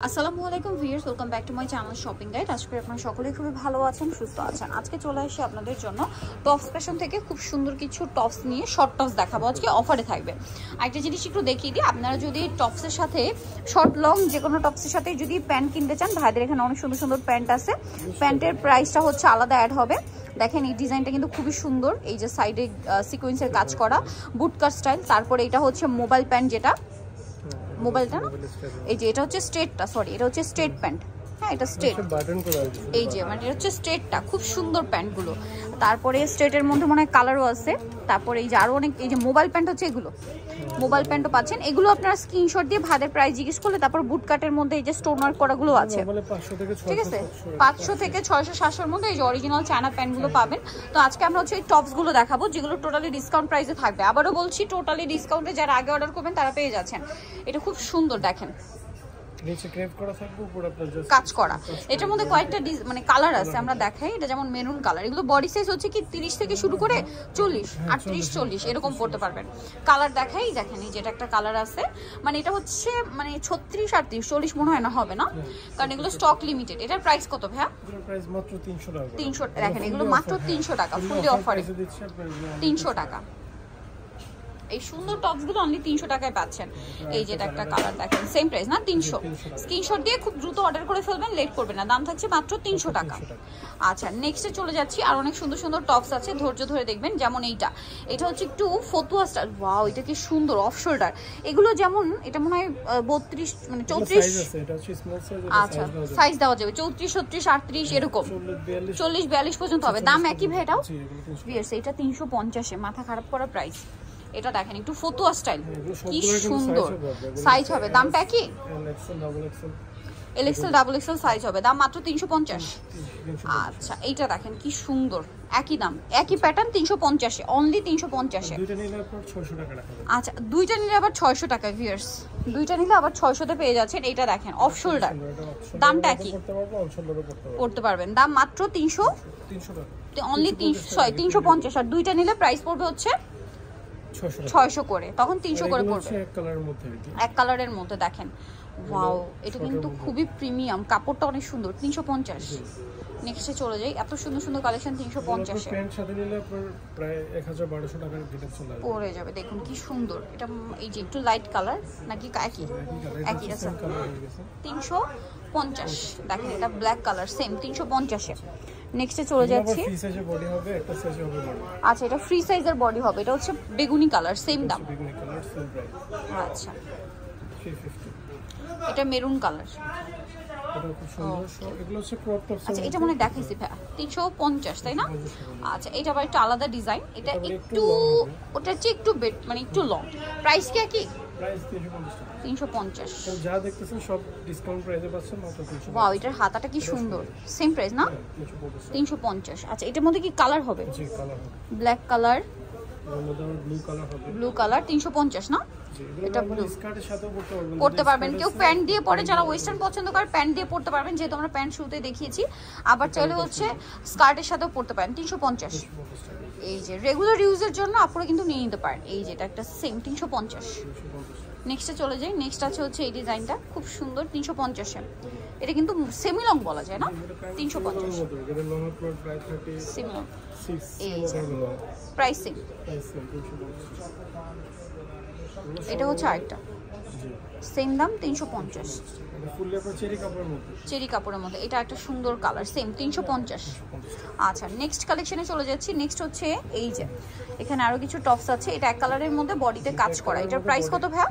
আসসালামু আলাইকুম viewers, welcome back to my channel shopping guide. আজকে আপনারা সকলেই খুবই ভালো আছেন, সুস্থ আছেন। আজকে চলে আসি আপনাদের জন্য টপস ফ্যাশন থেকে খুব সুন্দর কিছু টপস নিয়ে শর্ট টপস দেখাবো। আজকে অফারে থাকবে। আরেকটা জিনিস একটু দেখিয়ে দিই, আপনারা যদি টপসের সাথে শর্ট লং যে কোনো টপসের সাথে যদি প্যান্ট কিনতে চান, ভাইদের এখানে অনেক সুন্দর সুন্দর প্যান্ট আছে। প্যান্টের প্রাইসটা হচ্ছে আলাদা অ্যাড হবে। দেখেন এই ডিজাইনটা কিন্তু খুবই সুন্দর, এই যে সাইডে সিকোয়েন্সের কাজ করা বুটকাট স্টাইল। তারপরে এটা হচ্ছে মোবাইল প্যান্ট, যেটা মোবাইলটা না, এই যে এটা হচ্ছে স্ট্রেটটা, সরি এটা হচ্ছে স্ট্রেট প্যান্ট। হ্যাঁ এটা স্ট্রেট, এই যে মানে এটা হচ্ছে স্ট্রেটটা, খুব সুন্দর প্যান্টগুলো। তারপরে স্ট্রেটের মধ্যে মনে হয় কালারও আছে। তারপরে এই যে আরো অনেক, এই যে মোবাইল প্যান্ট হচ্ছে, এগুলো মোবাইল প্যান্টও পাচ্ছেন। এগুলো আপনারা স্ক্রিনশট দিয়ে ভাইদের প্রাইস জিজ্ঞেস করলে তারপর বুটকাটের মধ্যে এই যে স্টোন ওয়ার্ক করাগুলো আছে, ঠিক আছে 500 থেকে 600 700-এর মধ্যে এই যে অরিজিনাল চায়না প্যান্টগুলো পাবেন। তো আজকে আমরা হচ্ছে এই টপসগুলো দেখাবো যেগুলো টোটালি ডিসকাউন্ট প্রাইসে থাকবে। আবারও বলছি, টোটালি ডিসকাউন্টে যারা আগে অর্ডার করবেন তারা পেয়ে যাচ্ছেন। এটা খুব সুন্দর, দেখেন নিচে ক্রেপ করা থাকবে, উপরে আপনার জাস্ট কাজ করা। এটার মধ্যে কয়েকটা মানে কালার আছে, আমরা দেখাই। এটা যেমন মেরুন কালার, এগুলো বডি সাইজ হচ্ছে কি 30 থেকে শুরু করে 40, 38, 40 এরকম পড়তে পারবেন। কালার দেখাই, দেখেন এই যেটা একটা কালার আছে, মানে এটা হচ্ছে মানে 36, 38, 40 মনে হয় না, হবে না, কারণ এগুলো স্টক লিমিটেড। এটার প্রাইস কত ভাইয়া? এর প্রাইস মাত্র 300 টাকা। 300, দেখেন এগুলো মাত্র 300 টাকা, ফুললি অফারে 300 টাকা। এই সুন্দর টপসগুলো অনলি 300 টাকায় পাচ্ছেন। এই যেটা একটা কালার, দেখেন সেম প্রাইস না, 300। স্ক্রিনশট দিয়ে খুব দ্রুত অর্ডার করে ফেলবেন, লেট করবেন না। দাম থাকছে মাত্র 300 টাকা। আচ্ছা নেক্সটে চলে যাচ্ছি, আর অনেক সুন্দর সুন্দর টপস আছে, ধৈর্য ধরে দেখবেন। যেমন এইটা, এটা হচ্ছে একটু ফতুয়া স্টাইল। ওয়াও, এটা কি সুন্দর, অফ শোল্ডার। এগুলো যেমন এটা মনে হয় 32 মানে 34, এটা হচ্ছে স্মল সাইজ। আচ্ছা সাইজ দেওয়া যাবে 34, 36, 38 এরকম 40, 42 পর্যন্ত হবে। দাম একই ভাই এটাও? ভিউয়ার্স এটা 350-এ, মাথা খারাপ করা প্রাইস। এটা দেখেন একটু ফতুয়া স্টাইল, কি সুন্দর সাইজ হবে। দামটা কি? এলএক্সএল, ডাবল এক্সএল সাইজ হবে। দাম মাত্র 350। আচ্ছা এইটা দেখেন কি সুন্দর, একই দাম একই প্যাটার্ন, 350-এ, অনলি 350-এ। দুইটা নিলে আবার 600 টাকা রাখা যাবে। আচ্ছা দুইটা নিলে আবার 600 টাকা। ভিউয়ার্স দুইটা নিলে আবার 600-তে পেয়ে যাচ্ছেন। এইটা দেখেন অফ শোল্ডার, দামটা কি? করতে পারবেন। দাম মাত্র 300 টাকা, অনলি 350। আর দুইটা নিলে প্রাইস পড়বে হচ্ছে 600 করে, তখন 300 করে পড়বে। এক কালারের মধ্যে দেখেন, ওয়াও এটা কিন্তু খুবই প্রিমিয়াম, কাপড়টা অনেক সুন্দর। 350। নেক্সটে চলে যাই, এত সুন্দর সুন্দর কালেকশন 350-এ প্যান্ট সাথে নিলে আপনার প্রায় 1000-1200 টাকার ভিতরে চলে আসবে, পড়ে যাবে। দেখুন কি সুন্দর, এটা এই যে একটু লাইট কালার নাকি একই আছে, 350। দেখেন এটা ব্ল্যাক কালার, সেম 350-এ। নেক্সটে চলে যাচ্ছি, ফ্রি সাইজের বডি হবে, একটা সাইজে হবে বডি। আচ্ছা এটা ফ্রি সাইজের বডি হবে, এটা হচ্ছে বেগুনি কালার, সেম দাম। বেগুনি কালার, সেম প্রাইস। আচ্ছা 350। এটা মেরুন কালার, এটা খুব সুন্দর। এগুলো হচ্ছে ক্রপ টপস। আচ্ছা এটা মনে দেখাইছি ভাই 350, তাই না? আচ্ছা এটা আবার একটা আলাদা ডিজাইন, এটা একটু ওটার চেয়ে একটু মানে একটু লং। প্রাইস কি একই? প্রাইস 350 টাকা। 350। যা দেখতেছেন সব ডিসকাউন্ট প্রাইসে পাচ্ছেন মাত্র 300। ওয়াও এটার হাতাটা কি সুন্দর, সেম প্রাইস না? 350। আচ্ছা এটার মধ্যে কি কালার হবে? জি কালার হবে, ব্ল্যাক কালার, এর মধ্যে ব্লু কালার হবে। ব্লু কালার 350 না? এটা ব্লু স্কার্টের সাথেও পড়তে পারবেন। কেউ প্যান্ট দিয়ে পরে, যারা ওয়েস্টার্ন পছন্দ করে প্যান্ট দিয়ে পড়তে পারবেন, যেহেতু আমরা প্যান্ট শুরুতে দেখিয়েছি। আবার চাইলে হচ্ছে স্কার্টের সাথেও পড়তে পারেন। 350। এই যে রেগুলার ইউজের জন্য আপনারা কিন্তু নিয়ে নিতে পারেন। এই যেটা একটা সেম 350। নেক্সটে চলে যাই, নেক্সট আছে হচ্ছে এই ডিজাইনটা খুব সুন্দর 350-এ। এটা কিন্তু সেমি লং বলা যায় না, 350 সেমি লং। এই যে প্রাইসিং, এটা হচ্ছে আরেকটা সেম দাম 350। চেরি কাপড়ের মধ্যে এটা একটা সুন্দর কালার, সেম 350। আচ্ছা নেক্সট কালেকশনে চলে যাচ্ছি। নেক্সট হচ্ছে এই যে এখানে আরো কিছু টপস আছে, এটা এক কালারের মধ্যে বডিতে কাজ করা। এটার প্রাইস কত ভাই?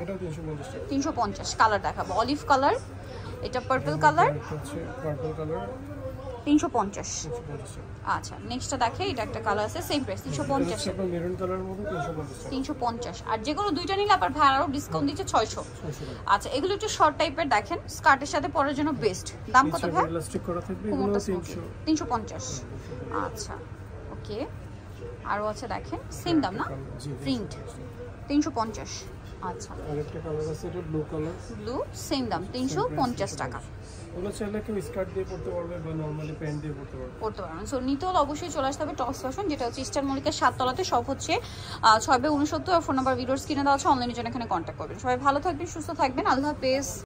350। কালার দেখাবো, অলিভ কালার, এটা পার্পল কালার, 350। আচ্ছা নেক্সটটা দেখে, এটা একটা কালার আছে, সেম প্রাইস 350। মেরুন কালারের মধ্যে 350। আর যেগুলো দুইটা নিলে আবার ভাই আরো ডিসকাউন্ট দিচ্ছে 600। আচ্ছা এগুলো একটু শর্ট টাইপের, দেখেন স্কার্টের সাথে পরার জন্য বেস্ট। দাম কত ভাই? ইলাস্টিক করা থাকবে, 350। আচ্ছা ওকে, আরো আছে দেখেন সেম দাম না, প্রিন্ট 350। আচ্ছা আরেকটা কালার আছে, এটা ব্লু কালার, ব্লু সেম দাম 350 টাকা। ওগুলো চাইলে কেউ স্কার্ট দিয়ে পড়তে পারবে বা নরমালি প্যান্ট দিয়ে পড়তে পারবেন। সো নিতে হলে অবশ্যই চলে আসতে হবে টপস ফ্যাশন, যেটা হচ্ছে ইস্টার্ন মল্লিকের 7 তলাতে। সব হচ্ছে 6/69। আর ফোন নাম্বার ভিডিওর স্ক্রিনে দেওয়া আছে, অনলাইনের জন্য এখানে কন্ট্যাক্ট করবেন। সবাই ভালো থাকবেন, সুস্থ থাকবেন, আল্লাহ হাফেজ।